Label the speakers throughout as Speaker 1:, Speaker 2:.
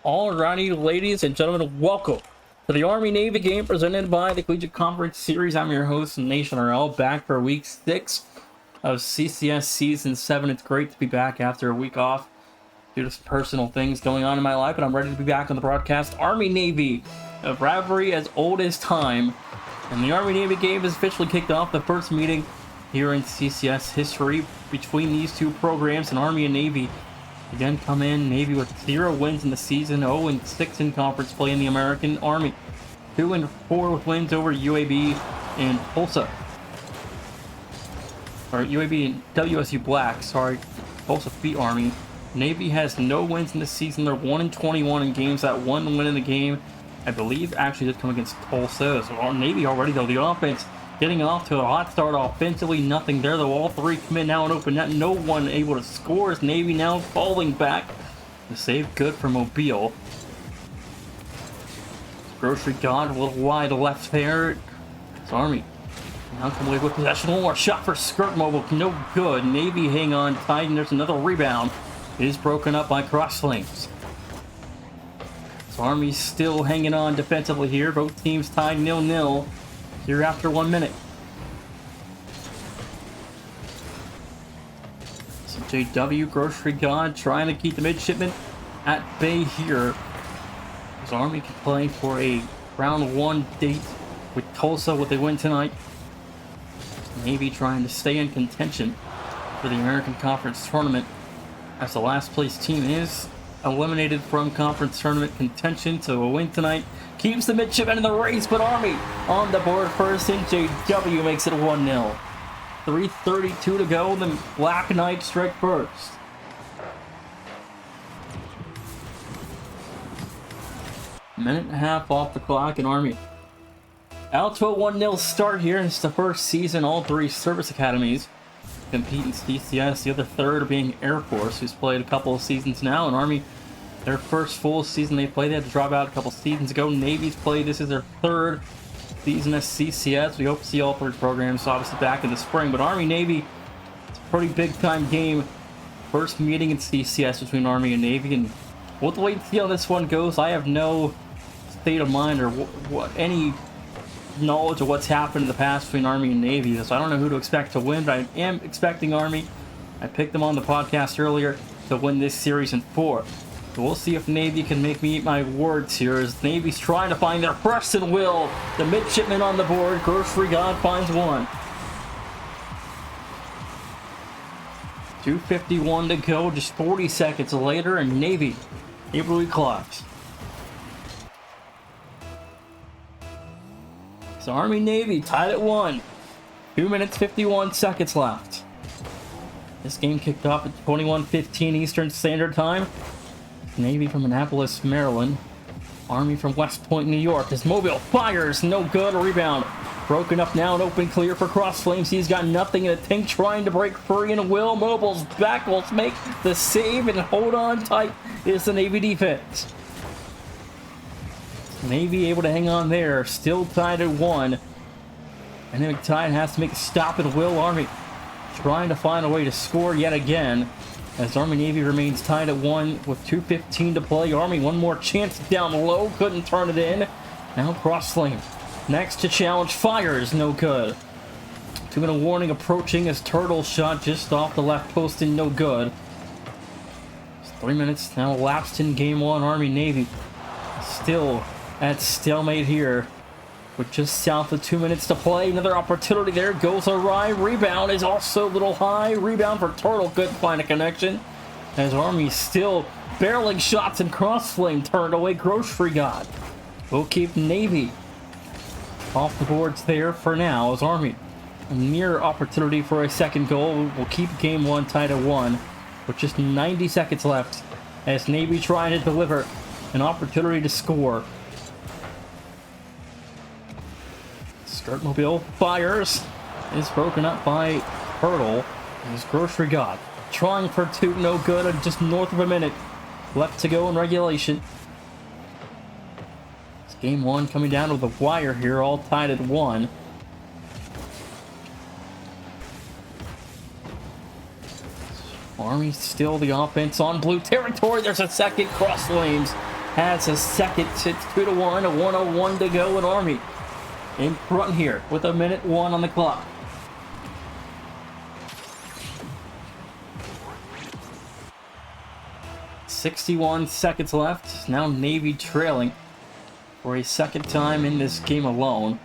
Speaker 1: Alrighty, ladies and gentlemen, welcome to the Army-Navy game presented by the Collegiate Conference Series. I'm your host, Nation RL, back for week 6 of CCS Season 7. It's great to be back after a week off due to some personal things going on in my life, but I'm ready to be back on the broadcast. Army-Navy, a rivalry as old as time, and the Army-Navy game has officially kicked off the first meeting here in CCS history between these two programs, and Army and Navy again come in. Navy with 0 wins in the season, 0-6 in conference play in the American Army, 2-4 with wins over UAB and Tulsa. Or UAB and WSU Black, sorry. Tulsa beat Army. Navy has no wins in the season. They're 1-21 in games. That one win in the game, I believe, actually did come against Tulsa. So Navy already, though, the offense getting off to a hot start offensively. Nothing there, though. All three come in now and open net. No one able to score as Navy now falling back. The save good for Mobile. Grocery God a little wide left there. It's Army now come away with possession. One more shot for Skirt Mobile. No good. Navy hang on tight, and there's another rebound. It is broken up by Cross Flames. So Army's still hanging on defensively here. Both teams tied 0-0 here after 1 minute. So JW, Grocery God trying to keep the midshipmen at bay here. As Army can play for a round 1 date with Tulsa with a win tonight. Navy trying to stay in contention for the American Conference Tournament, as the last place team is eliminated from conference tournament contention. So a win tonight keeps the midshipmen in the race, but Army on the board first, and JW makes it 1-0. 3:32 to go. The Black Knights strike first. Minute and a half off the clock, and Army out to a 1-0 start here. It's the first season all 3 service academies compete in CCS. The other third being Air Force, who's played a couple of seasons now, and Army, their first full season they played. They had to drop out a couple seasons ago. Navy's played. This is their 3rd season as CCS. We hope to see all 3 programs obviously back in the spring, but Army-Navy, it's a pretty big-time game. First meeting in CCS between Army and Navy, and we'll have to wait and see how this one goes. I have no state of mind or any knowledge of what's happened in the past between Army and Navy, so I don't know who to expect to win, but I am expecting Army. I picked them on the podcast earlier to win this series in 4. So we'll see if Navy can make me eat my words here, as Navy's trying to find their Preston Will. The midshipman on the board. Grocery God finds one. 2:51 to go, just 40 seconds later, and Navy able to clocks. So Army-Navy tied at 1. 2 minutes, 51 seconds left. This game kicked off at 21:15 Eastern Standard Time. Navy from Annapolis, Maryland. Army from West Point, New York. As Mobile fires, no good. A rebound broken up now and open clear for Cross Flames. He's got nothing in a tank, trying to break free, and Will Mobile's back will make the save and hold on tight is the Navy defense. Navy able to hang on there, still tied at 1. And then McTide has to make a stop at will. Army trying to find a way to score yet again, as Army-Navy remains tied at 1 with 2:15 to play. Army one more chance down low, couldn't turn it in. Now Cross Flame next to challenge, fires, no good. 2-minute warning approaching as Turtle shot just off the left post and no good. It's 3 minutes now elapsed in game 1. Army-Navy still at stalemate here with just south of 2 minutes to play. Another opportunity there goes awry. Rebound is also a little high. Rebound for Turtle, couldn't find a connection, as Army still barreling shots, and Cross Flame turned away. Grocery God will keep Navy off the boards there for now, as Army a near opportunity for a second goal will keep game 1 tied at 1 with just 90 seconds left, as Navy trying to deliver an opportunity to score. Skirt Mobile fires, is broken up by Turtle. As Grocery God trying for 2, no good, and just north of a minute left to go in regulation. It's game 1 coming down to the wire here, all tied at 1. Army still the offense on blue territory. There's a second. Cross Flames has a second. It's 2-1, a 1:01 to go, and Army in front here with 1:01 on the clock. "61 seconds left. Now Navy trailing for a second time in this game alone.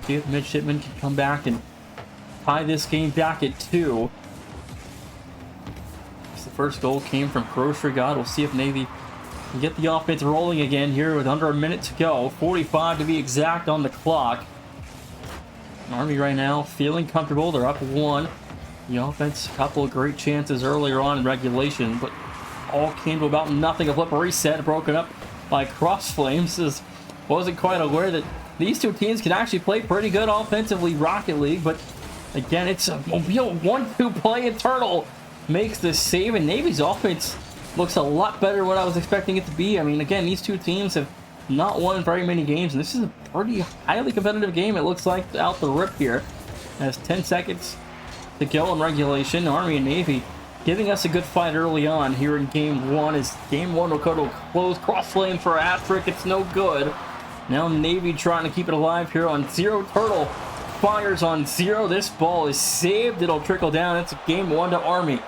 Speaker 1: See if Midshipman can come back and tie this game back at 2. The first goal came from Grocery God. We'll see if Navy can get the offense rolling again here with under a minute to go. 45 to be exact on the clock. Army right now feeling comfortable. They're up 1. The offense, a couple of great chances earlier on in regulation, but all came to about nothing. A flip reset broken up by Cross Flames. Wasn't quite aware that these two teams can actually play pretty good offensively, Rocket League, but again, it's a Mobile 1-2 play, and Turtle makes the save, and Navy's offense looks a lot better than what I was expecting it to be. I mean, again, these two teams have not won very many games, and this is a pretty highly competitive game, it looks like, out the rip here. As 10 seconds to go in regulation. Army and Navy giving us a good fight early on here in Game 1, as Game 1 will go to a close. Cross Flame for a hat-trick, it's no good. Now Navy trying to keep it alive here on 0. Turtle fires on 0. This ball is saved. It'll trickle down. It's Game 1 to Army.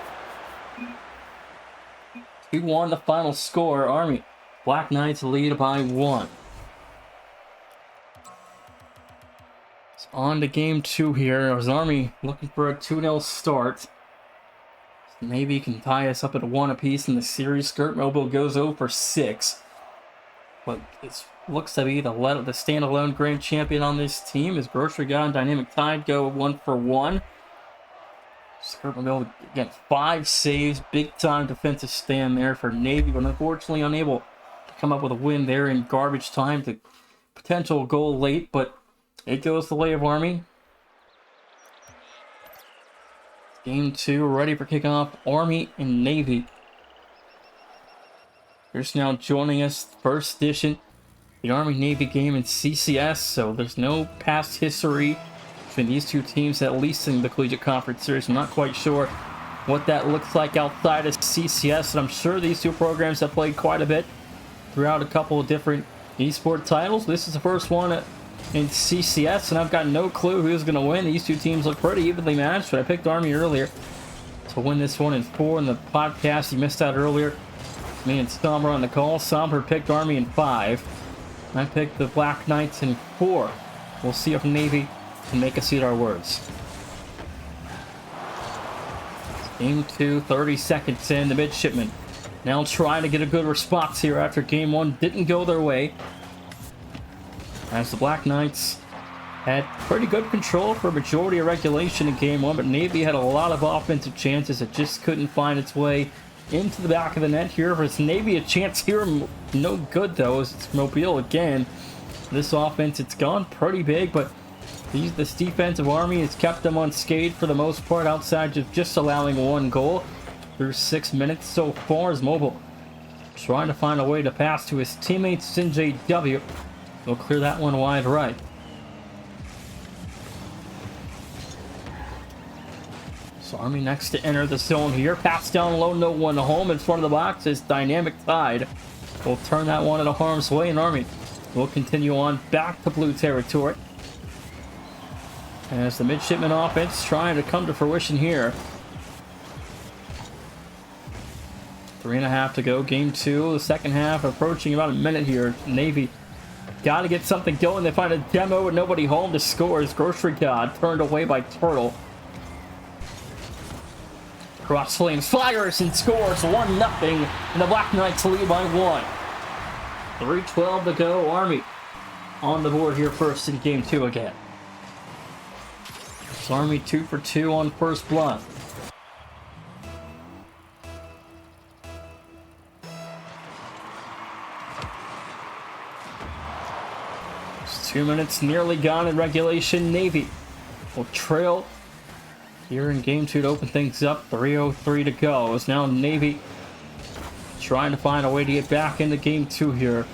Speaker 1: 2-1 the final score. Army Black Knights lead by 1. It's on to Game 2 here. As Army looking for a 2-0 start. Maybe can tie us up at 1 apiece in the series. Skirt Mobile goes 0 for 6. But it looks to be the standalone grand champion on this team, as Grocery God and Dynamic Tide go 1 for 1. Skirt Mobile, again, 5 saves. Big time defensive stand there for Navy, but unfortunately unable to come up with a win there in garbage time. The potential goal late, but it goes the way of Army. Game 2 ready for kickoff. Army and Navy. Here's now joining us, first edition, the Army-Navy game in CCS, so there's no past history between these two teams, at least in the Collegiate Conference Series. I'm not quite sure what that looks like outside of CCS, and I'm sure these two programs have played quite a bit throughout a couple of different eSport titles. This is the first one in CCS, and I've got no clue who's going to win. These two teams look pretty evenly matched, but I picked Army earlier to win this one in 4 in the podcast. You missed out earlier. Me and Somber on the call. Somber picked Army in 5. I picked the Black Knights in 4. We'll see if Navy can make us eat our words. Game 2, 30 seconds in. The Midshipmen now trying to get a good response here after Game 1 didn't go their way, as the Black Knights had pretty good control for a majority of regulation in Game 1, but Navy had a lot of offensive chances that just couldn't find its way into the back of the net here. For Navy, a chance here, no good though, as it's Mobile again. This offense, it's gone pretty big, but this defensive Army has kept them unscathed for the most part, outside of just allowing 1 goal through 6 minutes so far, as Mobile trying to find a way to pass to his teammates. NJW will clear that one wide right. So Army next to enter the zone here. Pass down low, no one home. In front of the box is Dynamic Tide. We'll turn that one into harm's way, and Army will continue on back to blue territory, as the Midshipman offense trying to come to fruition here. 3.5 to go. Game 2, the second half, approaching about a minute here. Navy got to get something going. They find a demo with nobody home to score, as Grocery God turned away by Turtle. Cross Flames fires and scores 1-0, and the Black Knights lead by 1. 3:12 to go. Army on the board here first in Game 2 again. So Army 2 for 2 on first blood. It's 2 minutes nearly gone in regulation. Navy will trail here in Game 2 to open things up. 3:03 to go. It's now Navy trying to find a way to get back into Game 2 here.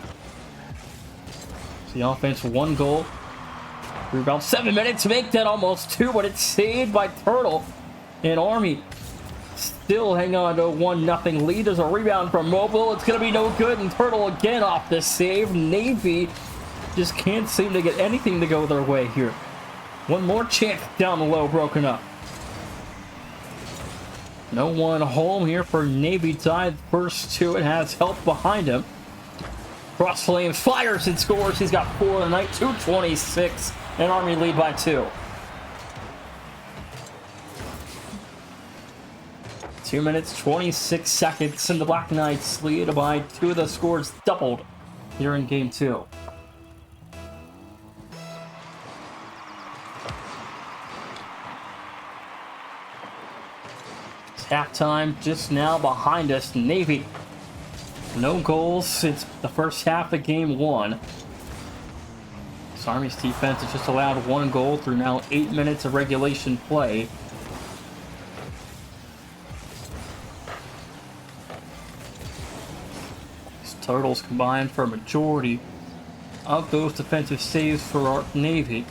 Speaker 1: So the offense, 1 goal through about 7 minutes. Make that almost 2, but it's saved by Turtle. And Army still hang on to a 1-0 lead. There's a rebound from Mobile. It's going to be no good, and Turtle again off the save. Navy just can't seem to get anything to go their way here. One more chance down the low, broken up. No one home here for Navy Tide. First two, it has help behind him. Cross Flames fires and scores. He's got 4 of the night, 2:26, and Army lead by 2. 2 minutes, 26 seconds, and the Black Knights lead by 2. The scores doubled here in game 2. Halftime just now behind us. Navy, no goals since the first half of game 1. This Army's defense has just allowed 1 goal through now 8 minutes of regulation play. These Turtles combined for a majority of those defensive saves for our Navy.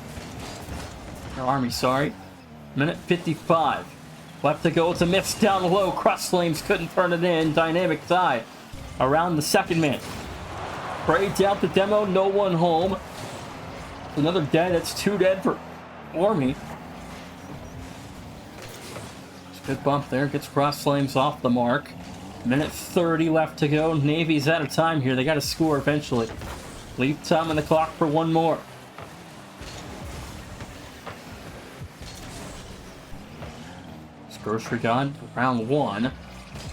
Speaker 1: Our Army, sorry. Minute 55. Left to go. It's a miss down low. Cross Flames couldn't turn it in. Dynamic Tide around the second man. Braids out the demo. No one home. Another dead. That's 2 dead for Army. Good bump there. Gets Cross Flames off the mark. Minute 30 left to go. Navy's out of time here. They got to score eventually. Leave time on the clock for 1 more. Grocery gun, round 1.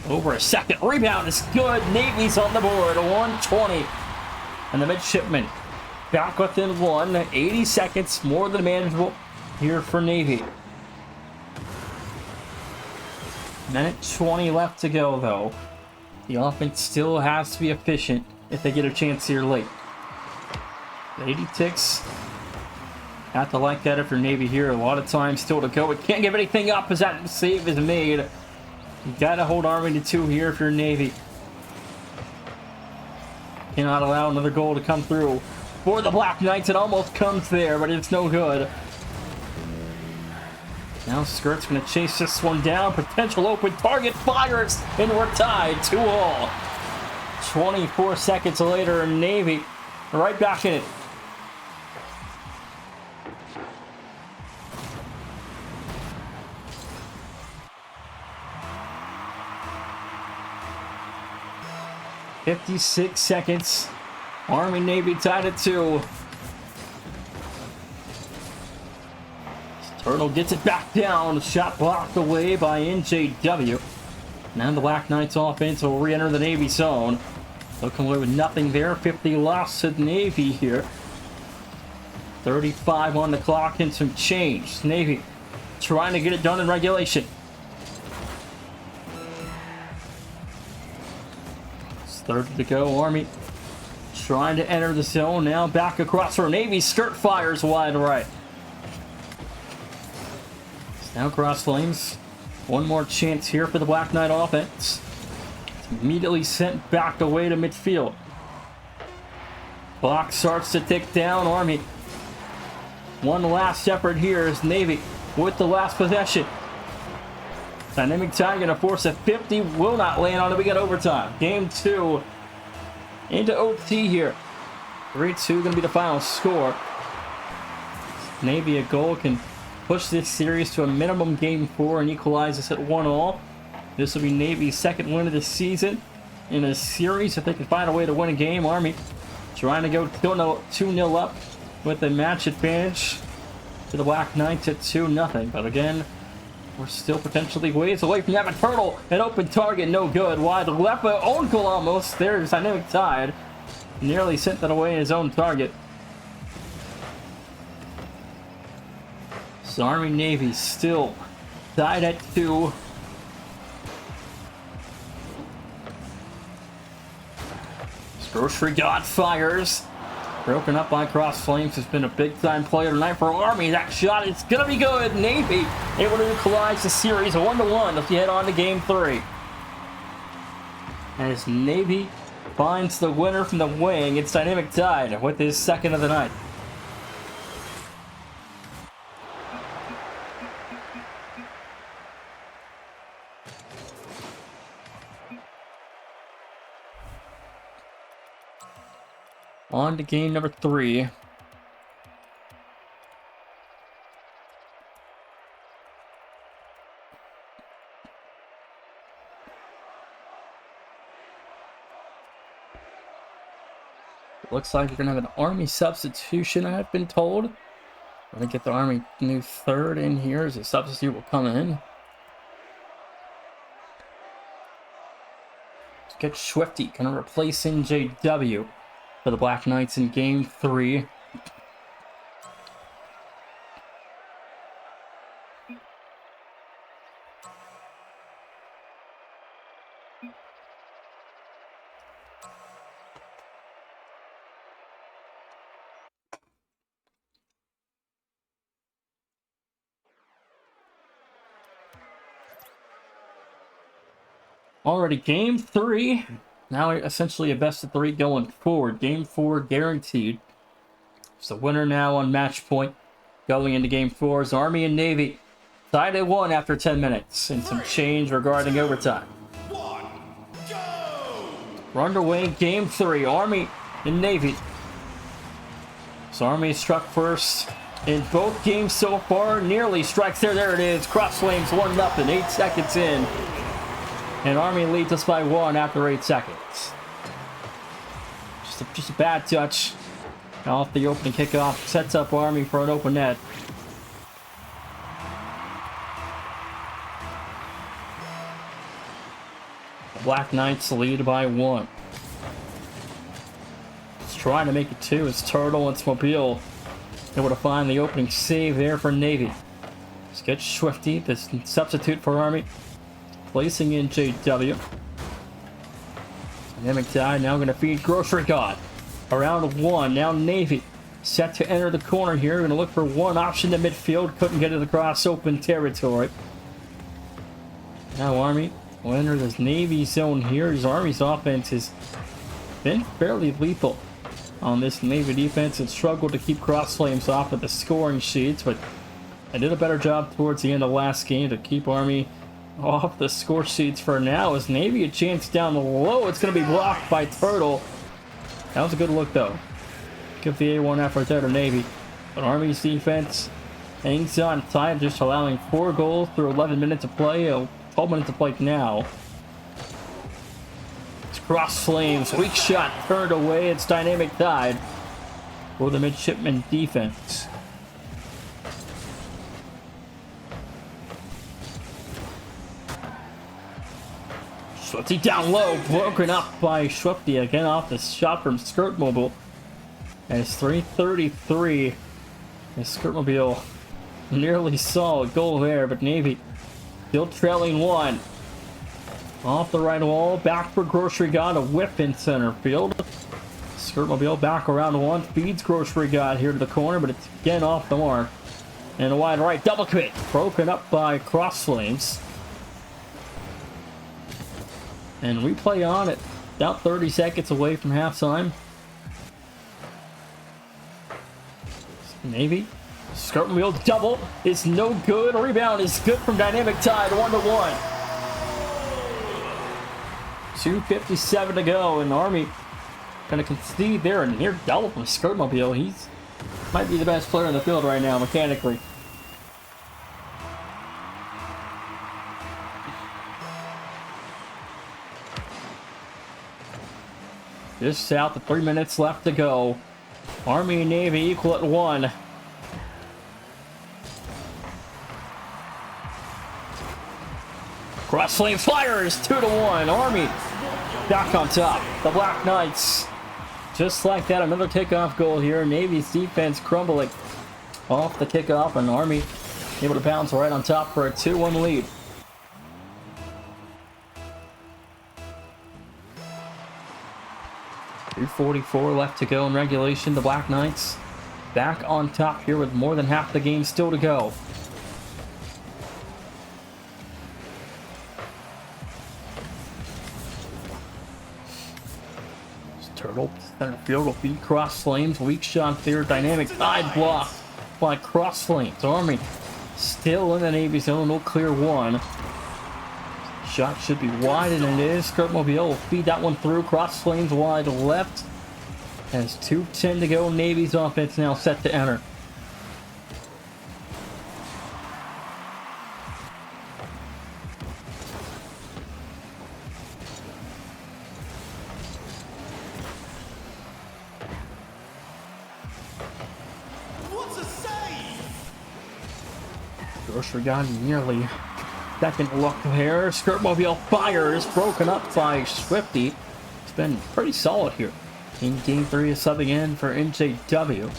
Speaker 1: Over a second. Rebound is good. Navy's on the board. 120. And the midshipmen back within 1. 80 seconds. More than manageable here for Navy. Minute 20 left to go, though. The offense still has to be efficient if they get a chance here late. 80 ticks. Have to like that if you're Navy here. A lot of time still to go. We can't give anything up as that save is made. You gotta hold Army to 2 here if you're Navy. Cannot allow another goal to come through for the Black Knights. It almost comes there, but it's no good. Now Skirt's gonna chase this one down. Potential open target, fires, and we're tied 2-2. 24 seconds later, Navy right back in it. .56 seconds. Army Navy tied at 2. Turtle gets it back down. Shot blocked away by NJW. Now the Black Knights offense will re-enter the Navy zone. They'll come away with nothing there. 50 loss to the Navy here. 35 on the clock and some change. Navy trying to get it done in regulation. 30 to go. Army trying to enter the zone. Now back across for Navy. Skirt fires wide right. Now Cross Flames. One more chance here for the Black Knight offense. It's immediately sent back away to midfield. Clock starts to tick down. Army. One last effort here is Navy with the last possession. Dynamic Tide going to force a 50. Will not land on it. We got overtime. Game 2 into OT here. 3-2 going to be the final score. Navy a goal can push this series to a minimum game 4 and equalize us at 1-1. This will be Navy's second win of the season in a series. If they can find a way to win a game, Army trying to go 2-0 up with a match advantage to the Black Knights at 2-0. But again, we're still potentially ways away from having Turtle. An open target, no good. Wide left, own goal almost. There's Dynamic Tide. Nearly sent that away in his own target. So Army Navy still tied at 2. Grocery God fires. Broken up by Cross Flames has been a big-time player tonight for Army. That shot is going to be good. Navy able to equalize the series 1-1 as we head on to Game 3. As Navy finds the winner from the wing, it's Dynamic Tide with his second of the night. On to game number 3. Looks like you're going to have an Army substitution, I've been told. We're going to get the Army new third in here as a substitute will come in. Let's get Swifty, going to replace NJW for the Black Knights in game 3. Already game 3. Now essentially a best of 3 going forward. Game 4 guaranteed. So winner now on match point. Going into game 4 is Army and Navy. Tied at 1 after 10 minutes. And some change regarding overtime. We're underway in game 3. Army and Navy. So Army struck first in both games so far. Nearly strikes there. There it is. Cross flames 1-0. 8 seconds in. And Army leads us by 1 after 8 seconds. Just a bad touch off the opening kickoff. Sets up Army for an open net. The Black Knights lead by 1. It's trying to make it 2 as Turtle and Smobile able to find the opening save there for Navy. Let's get Swifty, this substitute for Army. Placing in JW. Dynamic Tide now going to feed Grocery God. Around 1. Now Navy set to enter the corner here. Going to look for one option to midfield. Couldn't get it across open territory. Now Army will enter this Navy zone here. His Army's offense has been fairly lethal on this Navy defense and struggled to keep Cross Flames off of the scoring sheets. But I did a better job towards the end of last game to keep Army off the score sheets for now. As Navy a chance down the low. It's going to be blocked by Turtle. That was a good look though. Give the A1 effort there to Navy. But Army's defense hangs on tight, just allowing 4 goals through 11 minutes of play. 12 minutes of play now. It's Cross Flames. Weak shot turned away. It's Dynamic Tide for the midshipman defense. Swifty down low, broken up by Swifty again off the shot from Skirtmobile. And it's 3:33. And Skirtmobile nearly saw a goal there, but Navy still trailing 1. Off the right wall, back for Grocery God, a whip in center field. Skirtmobile back around 1, feeds Grocery God here to the corner, but it's again off the mark. And a wide right double commit, broken up by Cross Flames. And replay on it. About 30 seconds away from halftime. Navy. Skirtmobile double is no good. Rebound is good from Dynamic Tide. 1-1. 2:57 to go. And Army going to concede there. A near double from Skirtmobile. He's might be the best player in the field right now mechanically. Just south of 3 minutes left to go. Army and Navy equal at 1. Cross Flames fires 2-1. Army back on top. The Black Knights. Just like that, another kickoff goal here. Navy's defense crumbling off the kickoff, and Army able to bounce right on top for a 2-1 lead. .344 left to go in regulation. The Black Knights back on top here with more than half the game still to go. Turtle center field will feed Cross Flames. Weak shot there. Dynamic Tide block by Cross Flames. Army still in the Navy zone. No clear 1. Shot should be wide, and it is. Skirtmobile will feed that one through. Cross Flames wide left. As 2:10 to go, Navy's offense now set to enter.
Speaker 2: What's a save?
Speaker 1: Grocery got nearly second look there. Skirtmobile fires, broken up by Swifty. It's been pretty solid here. In game 3 is subbing in for NJW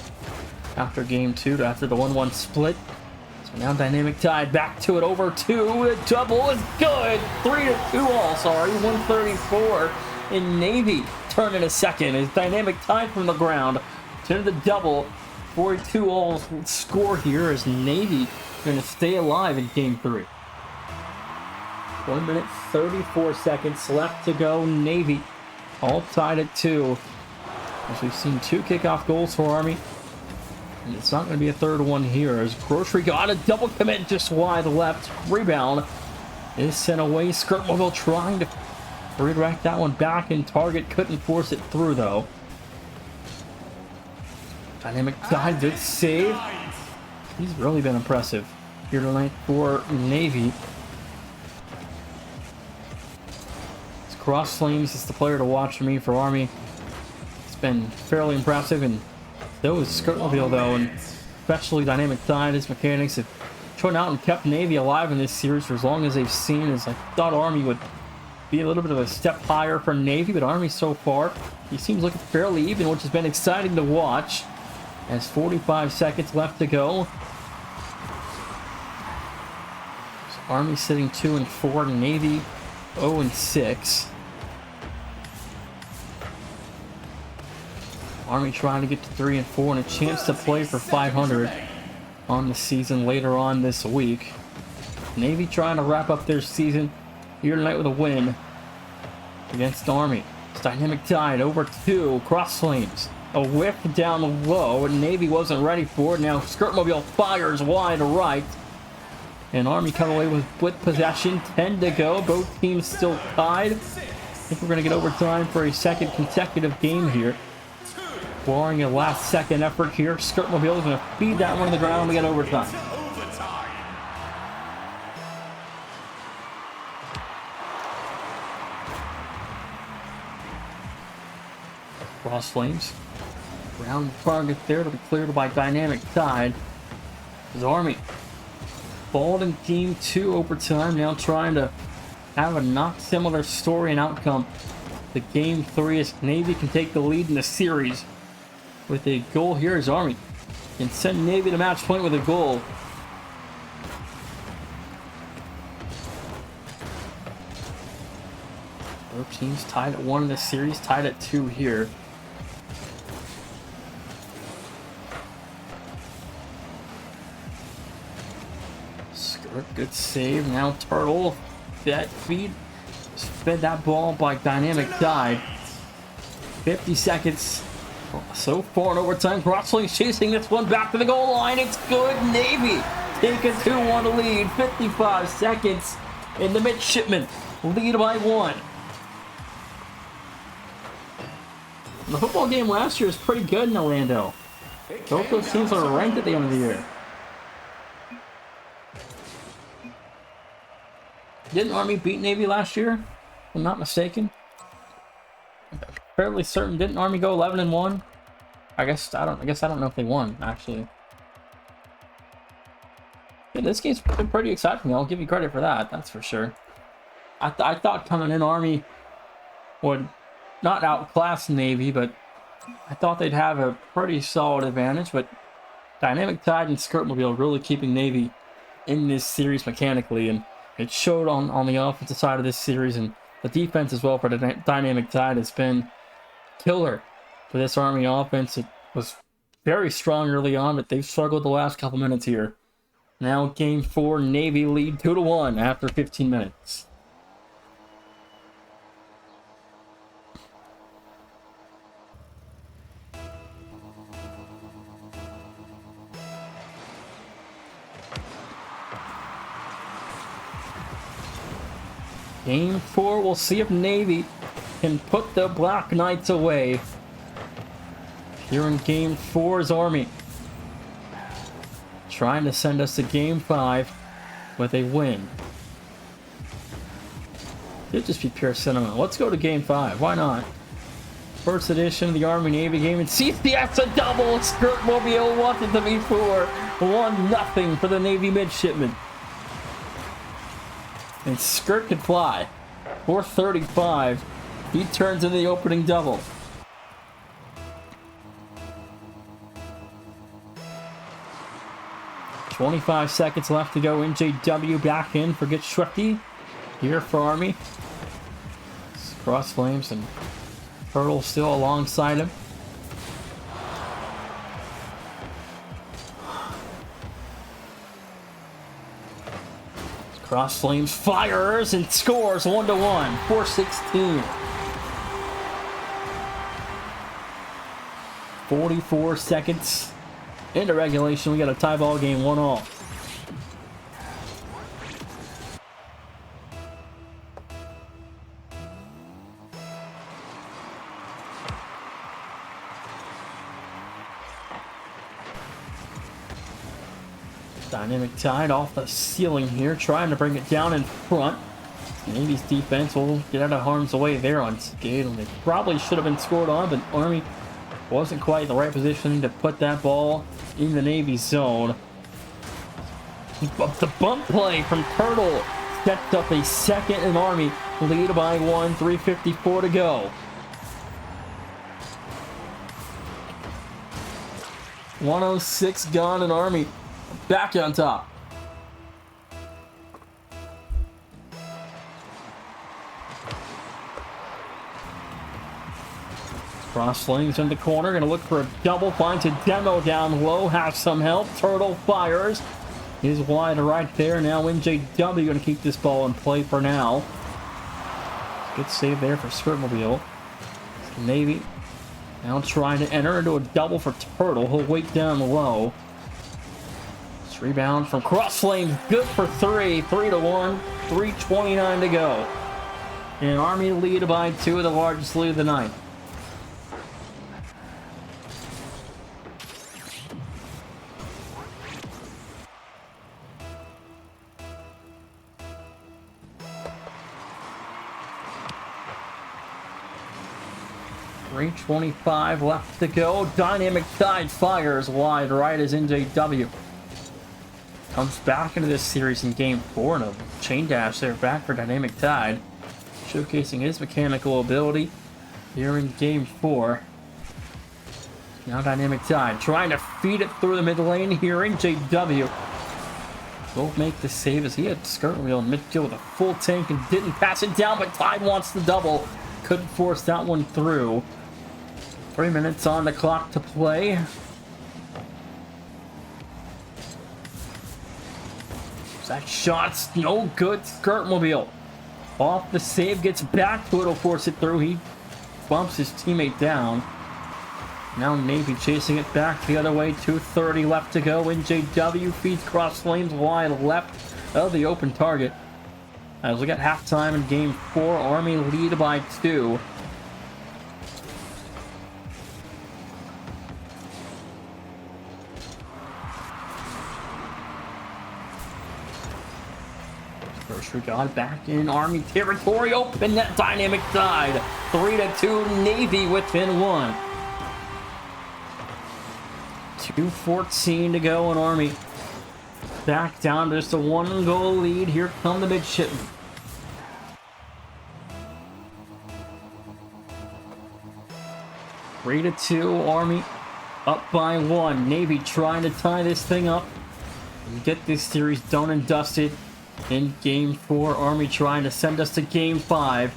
Speaker 1: after game 2, after the 1-1 split. So now Dynamic Tide back to it, over 2. The double is good. 3-2 all, sorry. 134 in Navy. Turn in a second as Dynamic Tide from the ground to the double. 42 all score here as Navy going to stay alive in game 3. 1 minute 34 seconds left to go. Navy all tied at 2. As we've seen 2 kickoff goals for Army. And it's not going to be a third one here as Grocery got a double commit just wide left. Rebound is sent away. Skirtmobile trying to redirect that one back in target. Couldn't force it through though. Dynamic Tide, good save. He's really been impressive here tonight for Navy. Cross Flames is the player to watch for me for Army. It's been fairly impressive, and so is Skirtmobile though, and especially Dynamic Tide. His mechanics have shown out and kept Navy alive in this series for as long as they've seen. As I thought Army would be a little bit of a step higher for Navy, but Army so far, he seems looking fairly even, which has been exciting to watch. As 45 seconds left to go. So Army sitting 2-4, Navy 0-6. Army trying to get to 3-4 and a chance to play for 500 on the season later on this week. Navy trying to wrap up their season here tonight with a win against Army. It's Dynamic Tide over 2, Cross Flames. A whiff down low, and Navy wasn't ready for it. Now Skirtmobile fires wide right. And Army come away with possession. 10 to go. Both teams still tied. I think we're going to get overtime for a second consecutive game here. Barring a last-second effort here, Skirtmobile is going to feed that one to the ground and we get overtime. Cross Flames. Round target there to be cleared by Dynamic Tide. His Army balled in game 2 overtime, now trying to have a not similar story and outcome to game 3 as Navy can take the lead in the series with a goal here as Army can send Navy to match point with a goal. Both teams tied at 1 in the series, tied at 2 here. Good save. Now Turtle. That feed. Fed that ball by Dynamic Tide. 50 seconds so far in overtime. Crossley chasing this one back to the goal line. It's good. Navy take a 2-1 lead. 55 seconds. And the midshipmen lead by 1. The football game last year was pretty good in Orlando. Both those teams are ranked at the end of the year. Didn't Army beat Navy last year? If I'm not mistaken. I'm fairly certain. Didn't Army go 11-1? I guess I don't know if they won actually. Yeah, this game's been pretty exciting for me. I'll give you credit for that. That's for sure. I thought coming in Army would not outclass Navy, but I thought they'd have a pretty solid advantage. But Dynamic Tide and Skirtmobile really keeping Navy in this series mechanically, and it showed on the offensive side of this series, and the defense as well for the Dynamic Tide has been killer for this Army offense. It was very strong early on, but they've struggled the last couple minutes here. Now game 4, Navy lead 2-1 after 15 minutes. Game 4, we'll see if Navy can put the Black Knights away. Here in game 4 is Army. Trying to send us to game 5 with a win. It'd just be pure sentiment. Let's go to game 5. Why not? First edition of the Army-Navy game. And CCS a double. Skirt Mobile wanted to be 4. 1-0 for the Navy midshipmen. And Skirt could fly. 435. He turns in the opening double. $25 seconds left to go. NJW back in for Get Schwefty. Here for Army. Cross Flames and Turtle still alongside him. Cross Flames fires and scores 1-1. 4:16. 44 seconds into regulation. We got a tie ball game, 1-1. Dynamic Tide off the ceiling here, trying to bring it down in front. Navy's defense will get out of harm's way there on skate, and they probably should have been scored on, but Army wasn't quite in the right position to put that ball in the Navy zone. But the bump play from Turtle sets up a second, and Army lead by 1, 3:54 to go. 106 gone, and Army back on top. Cross Flames in the corner, gonna look for a double, finds a demo down low, has some help. Turtle fires, is wide right there. Now NJW gonna keep this ball in play for now. Good save there for Skirtmobile. Navy now trying to enter into a double for Turtle. He'll wait down low. This rebound from Cross Flames, good for 3. 3-1, 3:29 to go. And Army lead by 2, the largest lead of the night. .325 left to go. Dynamic Tide fires wide right as NJW comes back into this series in game 4, and a chain dash there back for Dynamic Tide, showcasing his mechanical ability here in game 4. Now Dynamic Tide trying to feed it through the mid lane here. NJW will make the save as he had Skirtwheel in midfield with a full tank and didn't pass it down, but Tide wants the double. Couldn't force that one through. 3 minutes on the clock to play. That shot's no good. Skirtmobile off the save, gets back to it, will force it through. He bumps his teammate down. Now Navy chasing it back the other way. 2:30 left to go. NJW feeds Cross Flames wide left of the open target. As we got halftime in game 4, Army lead by 2. First regard back in Army territory. Open that Dynamic Tide. 3-2, Navy within 1. 2:14 to go, and Army back down to just a 1-goal lead. Here come the midshipmen. Three to 2, Army up by 1. Navy trying to tie this thing up and get this series done and dusted in game 4. Army trying to send us to game 5.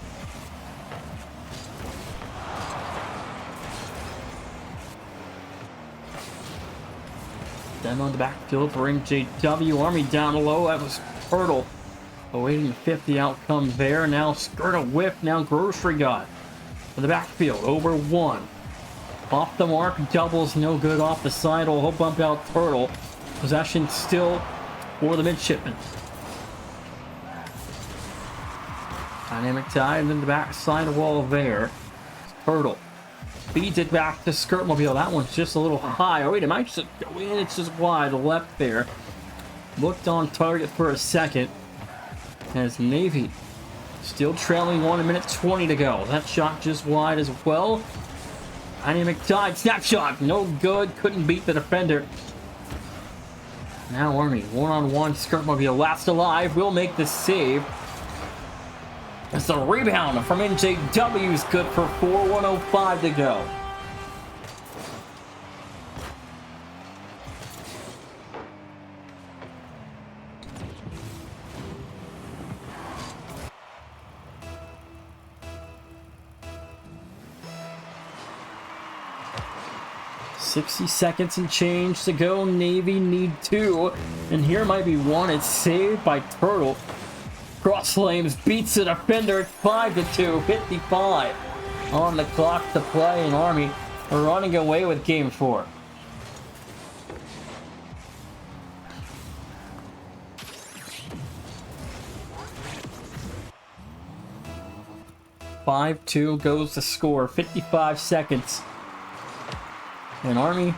Speaker 1: Then on the backfield for NJW. Army down low. That was Turtle awaiting the 50 outcome there. Now skirt a whip. Now Grocery got for the backfield over 1. Off the mark. Doubles no good off the side. He'll bump out Turtle. Possession still for the midshipmen. Dynamic Tide and then the back side wall there. Turtle Feeds it back to Skirtmobile. That one's just a little high. Oh, wait, it might just go in. It's just wide left there. Looked on target for a second. As Navy still trailing 1 minute 20 to go. That shot just wide as well. Dynamic Tide snapshot. No good. Couldn't beat the defender. Now Army. One-on-one. Skirtmobile last alive. Will make the save. It's a rebound from NJW is good for 4:105 to go. $60 seconds and change to go. Navy need 2. And here might be 1. It's saved by Turtle. Cross Flames beats the defender at 5-2, 55 on the clock to play, and Army running away with game 4. (5-2) goes the score. 55 seconds, and Army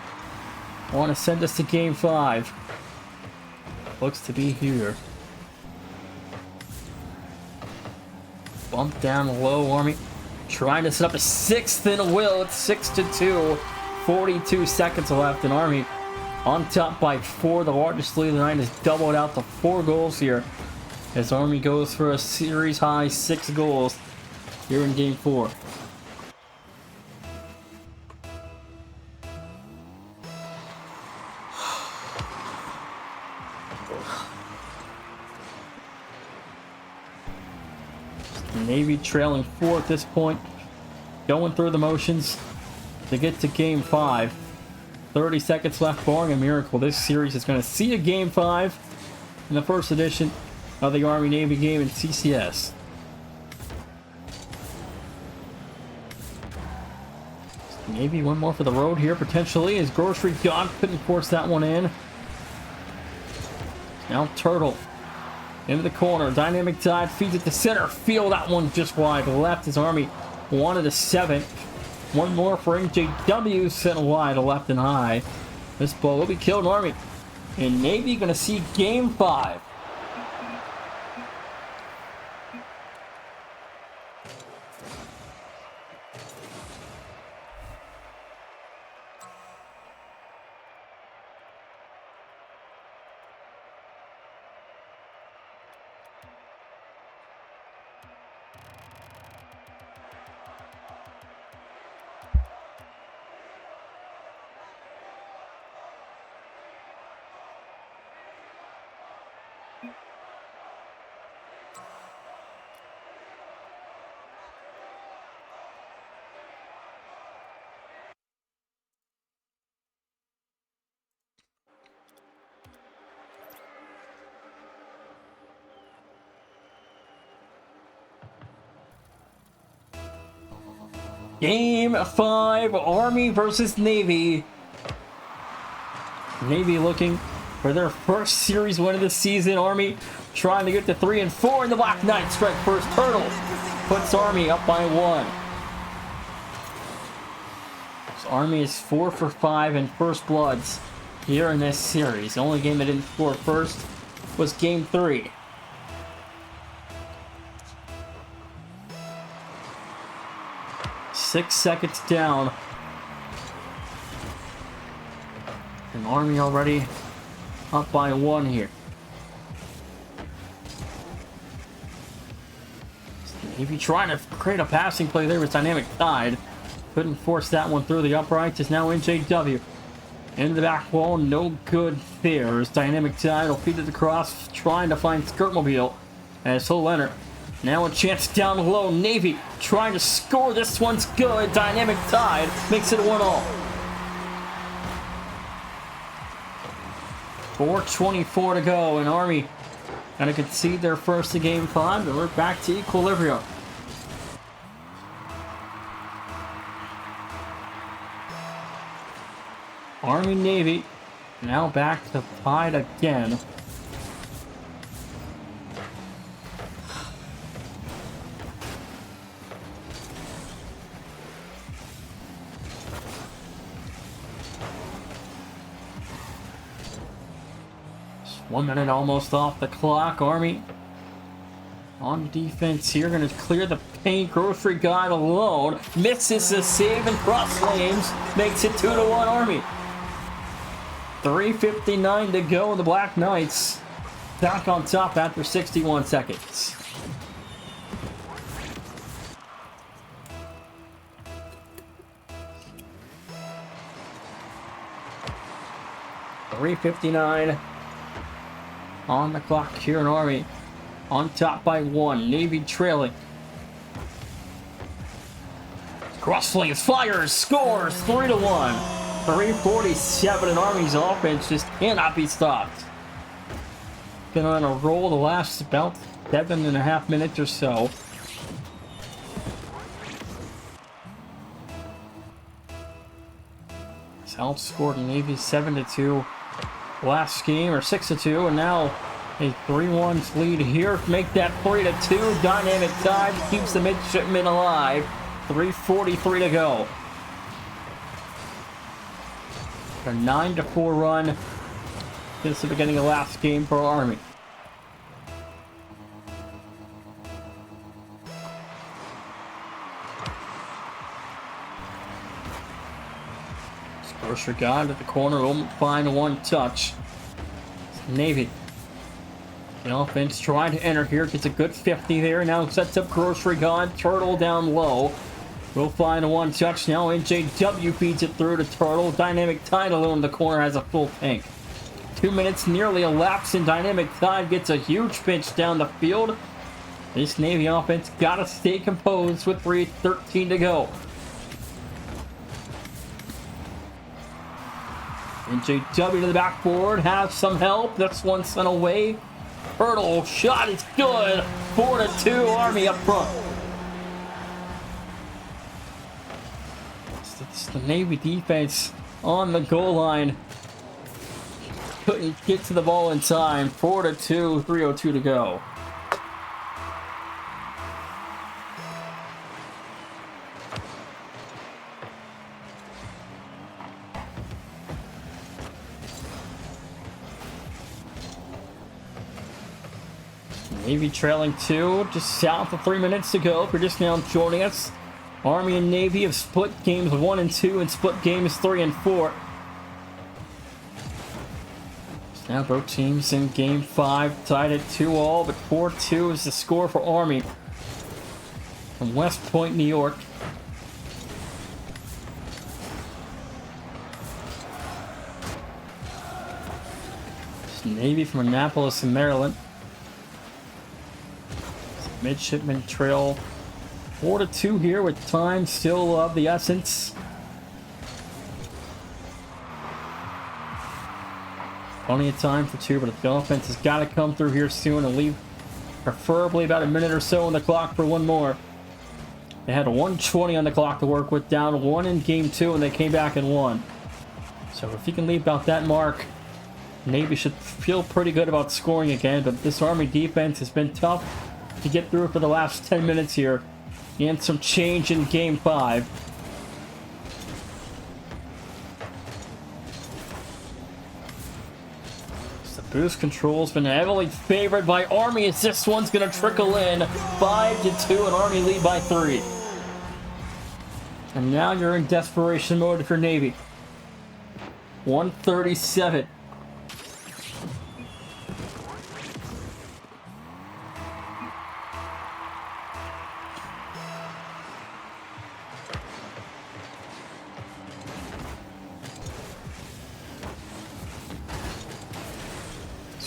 Speaker 1: want to send us to game 5. Looks to be here. Bump down low, Army trying to set up a 6th in a will. It's 6-2, 42 seconds left, and Army on top by 4. The largest lead of the night is doubled out to 4 goals here as Army goes for a series high 6 goals here in game 4. Navy trailing 4 at this point, going through the motions to get to game 5. 30 seconds left, barring a miracle. This series is going to see a game 5 in the first edition of the Army-Navy game in CCS. Maybe one more for the road here, potentially, as Grocery Dog couldn't force that one in. Now Turtle into the corner. Dynamic Tide feeds it to center field. That one just wide left. His Army wanted a 7. One more for NJW, sent wide left and high. This ball will be killed, Army. And Navy going to see game 5. Game 5, Army versus Navy. Navy looking for their first series win of the season. Army trying to get to 3 and 4 in the Black Knight strike first. Turtle puts Army up by 1. So Army is 4 for 5 in first bloods here in this series. The only game that didn't score first was game 3. Six seconds down. And Army already up by 1 here. Navy trying to create a passing play there with Dynamic Tide. Couldn't force that one through the uprights. Is now NJW. Into the back wall. No good there. As Dynamic Tide will feed it across. Trying to find Skirtmobile. As he'll enter. Now a chance down low. Navy trying to score. This one's good. Dynamic Tide makes it 1-all. 4:24 to go, and Army gonna concede their first of game 5, and we're back to equilibrium. Army Navy now back to tied again. 1 minute almost off the clock. Army on defense here, gonna clear the paint. Grocery guy alone misses the save and cross lanes, makes it 2-1 Army. 3:59 to go. The Black Knights back on top after 61 seconds. .359 on the clock here in Army. On top by 1. Navy trailing. Crosslings fires, scores 3-1. 3:47 and Army's offense just cannot be stopped. Been on a roll the last about 7.5 minutes or so. It's outscored Navy 7-2 last game, or 6-2, and now a 3-1 lead here. Make that 3-2. Dynamic Tide keeps the midshipmen alive. 3:43 to go. A 9-4 run since the beginning of last game for Army. Grocery guy to the corner, won't find one touch. Navy. The offense trying to enter here, gets a good 50 there. Now sets up Grocery God, Turtle down low. Will find one touch now. NJW feeds it through to Turtle. Dynamic Tide alone in the corner has a full tank. 2 minutes nearly elapsed, and Dynamic Tide gets a huge pinch down the field. This Navy offense gotta stay composed with 3:13 to go. NJW to the backboard, has some help. This one sent away. Turtle shot is good. 4-2 Army up front. It's the Navy defense on the goal line. Couldn't get to the ball in time. 4-2, 3:02 to go. Navy trailing 2, just south of 3 minutes to go. If you're just now joining us, Army and Navy have split games 1 and 2 and split games 3 and 4. So now both teams in game 5 tied at 2-all, but 4-2 is the score for Army from West Point, New York. It's Navy from Annapolis, Maryland. Midshipman trail 4-2 here with time still of the essence. Plenty of time for 2, but the offense has got to come through here soon and leave preferably about a minute or so on the clock for one more. They had 1:20 on the clock to work with, down 1 in game 2, and they came back and won. So if you can leave about that mark, Navy should feel pretty good about scoring again, but this Army defense has been tough to get through for the last 10 minutes here, and some change in game 5. So the boost control's been heavily favored by Army, as this one's gonna trickle in. 5-2, and Army lead by 3. And now you're in desperation mode if you're Navy. 1:37.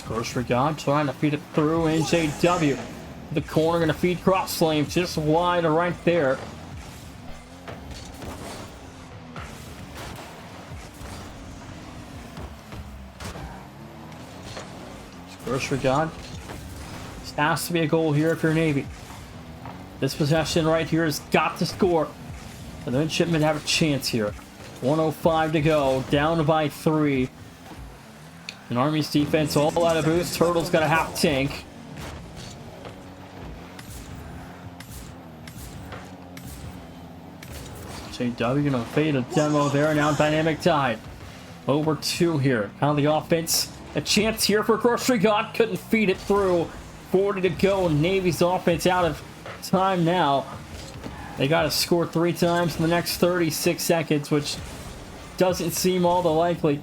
Speaker 1: Grocery God trying to feed it through. NJW. The corner going to feed cross lanes just wide right there. Grocery God. This has to be a goal here if you're Navy. This possession right here has got to score. And the midshipmen have a chance here. 1:05 to go. Down by 3. And Army's defense all out of boost. Turtle's got a half tank. JW gonna fade a demo there. Now Dynamic Tide. Over 2 here. Now the offense A chance here for Grocery God. Couldn't feed it through. 40 to go. Navy's offense out of time now. They got to score 3 times in the next 36 seconds, which doesn't seem all that likely.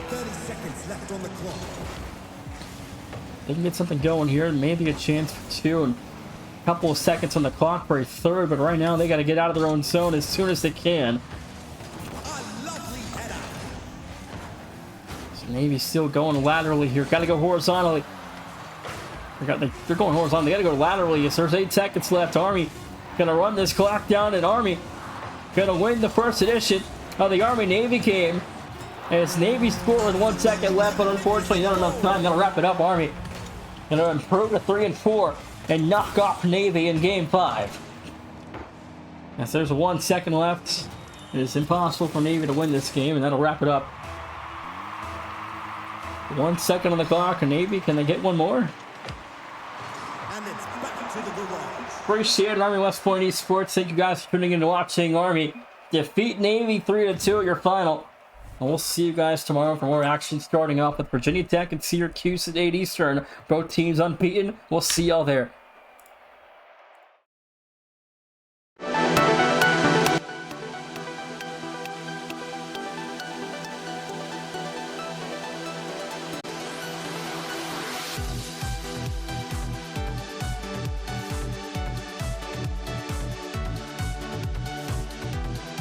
Speaker 2: 30 seconds left on the clock.
Speaker 1: They can get something going here. Maybe a chance for 2 and a couple of seconds on the clock for a 3rd, but right now they got to get out of their own zone as soon as they can. Navy's still going laterally here. Got to go horizontally. They're going horizontally. They got to go laterally. Yes, there's 8 seconds left. Army going to run this clock down, and Army going to win the first edition of the Army-Navy game. As Navy score with 1 second left, but unfortunately not enough time. Going to wrap it up. Army going to improve to 3-4 and knock off Navy in Game 5. As there's 1 second left, it is impossible for Navy to win this game, and that'll wrap it up. 1 second on the clock, and Navy, can they get one more?
Speaker 2: And it's back to the garage.
Speaker 1: Appreciate it, Army West Point Esports. Thank you guys for tuning in to watching Army defeat Navy 3-2 at your final. And we'll see you guys tomorrow for more action, starting off with Virginia Tech and Syracuse at 8 Eastern. Both teams unbeaten. We'll see y'all there.